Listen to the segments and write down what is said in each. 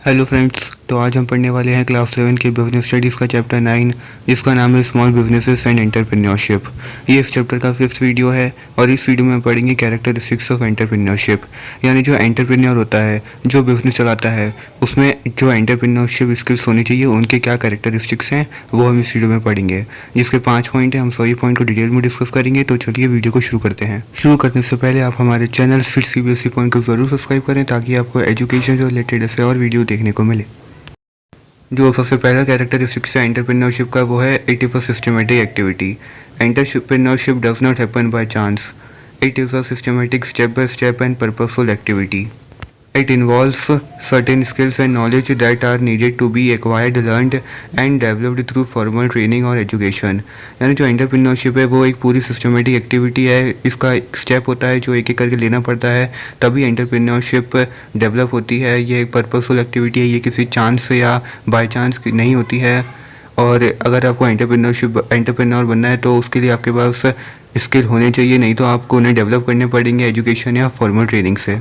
Hello friends, तो आज हम पढ़ने वाले हैं क्लास 11 के बिजनेस स्टडीज़ का चैप्टर 9, जिसका नाम है स्मॉल बिजनेसेस एंड एंटरप्रेन्योरशिप। ये इस चैप्टर का 5th वीडियो है और इस वीडियो में हम पढ़ेंगे कैरेक्टरिस्टिक्स ऑफ एंटरप्रेन्योरशिप। यानी जो एंटरप्रेन्योर होता है, जो बिजनेस चलाता है, उसमें जो एंटरप्रेन्योरशिप स्किल्स होनी चाहिए, उनके क्या कैरेक्टरिस्टिक्स हैं वो हम इस वीडियो में पढ़ेंगे। जिसके 5 पॉइंट हैं, हम सभी पॉइंट को डिटेल में डिस्कस करेंगे। तो चलिए वीडियो को शुरू करते हैं। शुरू करने से पहले आप हमारे चैनल फिट CBSE पॉइंट को ज़रूर सब्सक्राइब करें, ताकि आपको एजुकेशन से रिलेटेड ऐसे और वीडियो देखने को मिले। जो सबसे पहला कैरेक्टरिस्टिक्स है एंटरप्रेन्योरशिप का, वो है it is a systematic activity. Entrepreneurship does not happen by chance, it is a systematic step by step and purposeful activity. It involves certain skills and knowledge that are needed to be acquired, learned and developed through formal training or education। यानी जो entrepreneurship है वो एक पूरी systematic activity है। इसका एक step होता है जो एक एक करके लेना पड़ता है, तभी एंटरप्रेन्योरशिप डेवलप होती है। ये एक पर्पसफुल एक्टिविटी है, ये किसी चांस से या बाय चांस नहीं होती है। और अगर आपको एंटरप्रेन्योर बनना है तो उसके लिए आपके पास स्किल होने चाहिए, नहीं तो आपको उन्हें डेवलप करने पड़ेंगे एजुकेशन या फॉर्मल ट्रेनिंग से।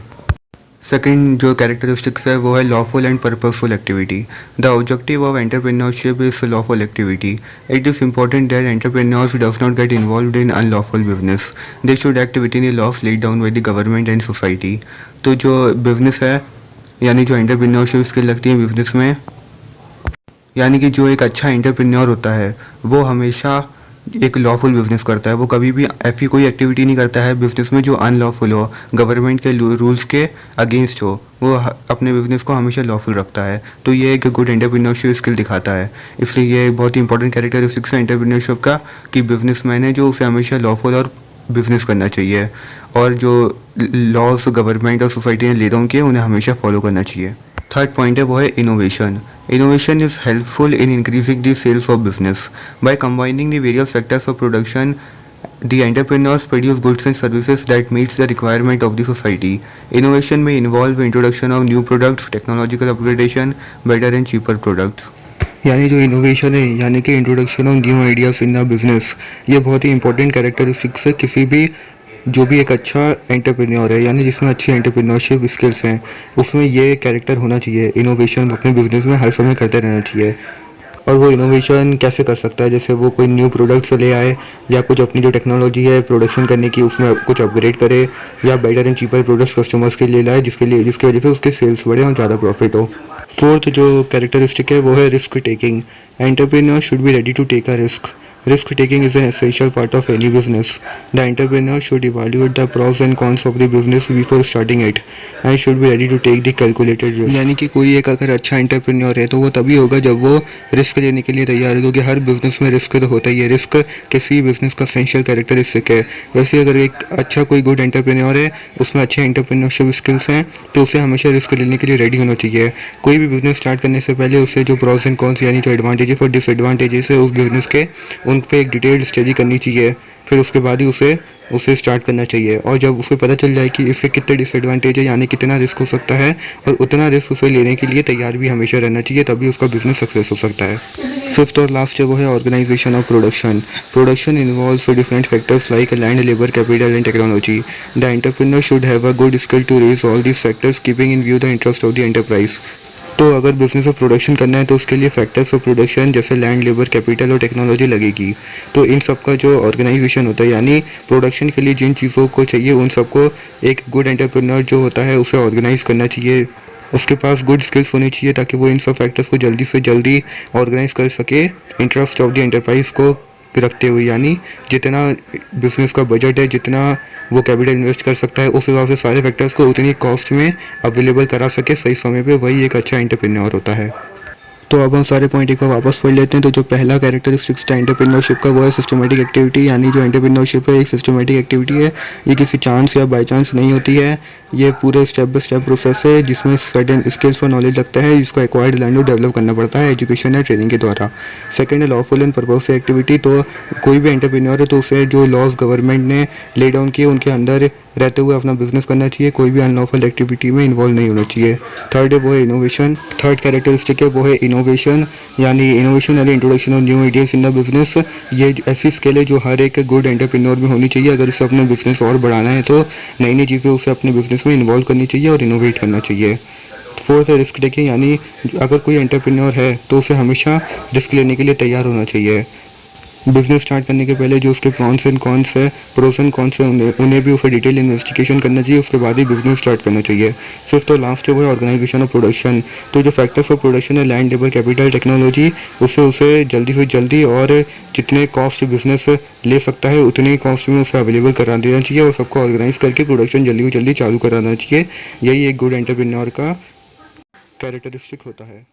सेकेंड जो कैरेक्टरिस्टिक्स है वो है lawful and purposeful activity. The objective of entrepreneurship is lawful activity. It is important that entrepreneurs does not gate involved in unlawful business. They should act with in the loss laid down by the government and society. तो जो business है, यानी जो entrepreneurship skill लगती है business में, यानी कि जो एक अच्छा एंटरप्रेन्योर होता है वो हमेशा एक लॉफुल बिजनेस करता है। वो कभी भी ऐसी कोई एक्टिविटी नहीं करता है बिजनेस में जो अनलॉफुल हो, गवर्नमेंट के रूल्स के अगेंस्ट हो। वो अपने बिजनेस को हमेशा लॉफुल रखता है। तो ये एक गुड एंटरप्रेन्योरशिप स्किल दिखाता है। इसलिए ये बहुत ही इंपॉर्टेंट कैरेक्टरिस्टिक्स है एंटरप्रेन्योरशिप का, कि बिजनेसमैन है जो उसे हमेशा लॉफुल और बिजनेस करना चाहिए, और जो लॉज गवर्नमेंट और सोसाइटी ने ले डाउन किए उन्हें हमेशा फॉलो करना चाहिए। थर्ड पॉइंट है वो है innovation. Innovation is helpful in increasing the sales of business. By combining the various sectors of production, the entrepreneurs produce goods and services that meets the requirement of the society. Innovation may involve introduction of new products, technological upgradation, better and cheaper products. यानी जो innovation है, यानी कि introduction of new ideas in a business, ये बहुत ही important characteristics है किसी भी जो भी एक अच्छा एंटरप्रेन्योर है, यानी जिसमें अच्छी एंटरप्रेन्योरशिप स्किल्स हैं, उसमें ये कैरेक्टर होना चाहिए। इनोवेशन अपने बिजनेस में हर समय करते रहना चाहिए। और वो इनोवेशन कैसे कर सकता है, जैसे वो कोई न्यू प्रोडक्ट्स ले आए, या कुछ अपनी जो टेक्नोलॉजी है प्रोडक्शन करने की उसमें कुछ अपग्रेड करे, या better and cheaper products customers के लिए लाए, जिसकी वजह से उसके सेल्स बढ़े और ज़्यादा प्रॉफिट हो। फोर्थ जो कैरेक्टरिस्टिक है वो है risk taking. Entrepreneur should be ready to take a risk. Risk taking is an essential part of any business. The entrepreneur should evaluate the pros and cons of the business before starting it and should be ready to take the calculated risk. यानी कि कोई एक अगर अच्छा entrepreneur है तो वो तभी होगा जब वो रिस्क लेने के लिए तैयार है, क्योंकि हर बिजनेस में रिस्क तो होता ही है। रिस्क किसी बिजनेस का एसेंशियल कैरेक्टरिस्टिक है। वैसे अगर एक अच्छा कोई गुड एंटरप्रेन्योर है, उसमें अच्छे एंटरप्रेन्योरशिप स्किल्स हैं, तो उसे हमेशा रिस्क लेने के लिए रेडी होना चाहिए। कोई भी बिजनेस स्टार्ट करने से पहले उसे जो प्रॉस एंड कॉन्स, यानी जो एडवांटेजेस और डिसएडवांटेजेस है उस बिजनेस के, उन पे एक डिटेल्ड स्टडी करनी चाहिए। फिर उसके बाद ही उसे स्टार्ट करना चाहिए। और जब उसे पता चल जाए कि इसके कितने डिसएडवांटेज है, यानी कितना रिस्क हो सकता है, और उतना रिस्क उसे लेने के लिए तैयार भी हमेशा रहना चाहिए, तभी उसका बिजनेस सक्सेस हो सकता है। फिफ्थ और लास्ट है वो है organisation of production. Production involves different factors like land, labour, capital and technology. The entrepreneur should have a good skill to raise all these factors, keeping in view the interest of the enterprise. तो अगर business of production करना है तो उसके लिए factors of production जैसे land, labour, capital और technology लगेगी। तो इन सब का जो ऑर्गेनाइजेशन होता है, यानी प्रोडक्शन के लिए जिन चीज़ों को चाहिए उन सबको एक गुड एंटरप्रेन्योर जो होता है उसे ऑर्गेनाइज करना चाहिए। उसके पास गुड स्किल्स होनी चाहिए ताकि वो इन सब फैक्टर्स को जल्दी से जल्दी ऑर्गेनाइज कर सके इंटरेस्ट ऑफ द एंटरप्राइज को रखते हुए। यानी जितना बिजनेस का बजट है, जितना वो कैपिटल इन्वेस्ट कर सकता है, उस हिसाब से सारे फैक्टर्स को उतनी कॉस्ट में अवेलेबल करा सके सही समय पे, वही एक अच्छा एंटरप्रेन्योर होता है। तो अब हम सारे पॉइंट एक बार वापस पढ़ लेते हैं। तो जो पहला कैरेक्टरिस्टिक्स था एंटरप्रेन्योरशिप का वो है सिस्टमेटिक एक्टिविटी। यानी जो एंटरप्रेन्योरशिप है एक सिस्टमेटिक एक्टिविटी है, ये किसी चांस या बाय चांस नहीं होती है। ये पूरे स्टेप बाय स्टेप प्रोसेस है जिसमें सर्टेन स्किल्स और नॉलेज लगता है, जिसको एक्वायर्ड लर्न और डेवलप करना पड़ता है एजुकेशन या ट्रेनिंग के द्वारा। सेकंड है लॉफुल एंड पर्पस एक्टिविटी। तो कोई भी एंटरप्रेन्योर है तो उसे जो लॉज गवर्नमेंट ने ले डाउन किए उनके अंदर रहते हुए अपना बिजनेस करना चाहिए, कोई भी अनलॉफुल एक्टिविटी में इन्वॉल्व नहीं होना चाहिए। थर्ड है वो है इनोवेशन। थर्ड कैरेक्टरिस्टिक है वो है इनोवेशन। यानी इनोवेशन यानी introduction of new ideas in the business. ये ऐसी स्किल है जो हर एक गुड एंटरप्रेन्योर में होनी चाहिए। अगर उसे अपने बिजनेस और बढ़ाना है तो नई नई चीज़ें उसे अपने बिजनेस में इन्वॉल्व करनी चाहिए और इनोवेट करना चाहिए। फोर्थ है रिस्क टेकिंग, यानी अगर कोई एंटरप्रेन्योर है तो उसे हमेशा रिस्क लेने के लिए तैयार होना चाहिए। बिजनेस स्टार्ट करने के पहले जो उसके प्रॉन्स एंड कॉन्स है, प्रोस एंड कॉन्स है, उन्हें भी उसे डिटेल इन्वेस्टिगेशन करना चाहिए, उसके बाद ही बिजनेस स्टार्ट करना चाहिए। फिफ्थ और लास्ट है वो है ऑर्गेनाइजेशन ऑफ प्रोडक्शन। तो जो फैक्टर्स ऑफ प्रोडक्शन है, लैंड, लेबर, कैपिटल, टेक्नोलॉजी, उसे जल्दी से जल्दी और जितने कॉस्ट बिजनेस ले सकता है उतने ही कॉस्ट में उसे अवेलेबल करा देना चाहिए और सबको ऑर्गेनाइज करके प्रोडक्शन जल्दी से जल्दी चालू कराना चाहिए। यही एक गुड एंटरप्रेन्योर का कैरेक्टरिस्टिक होता है।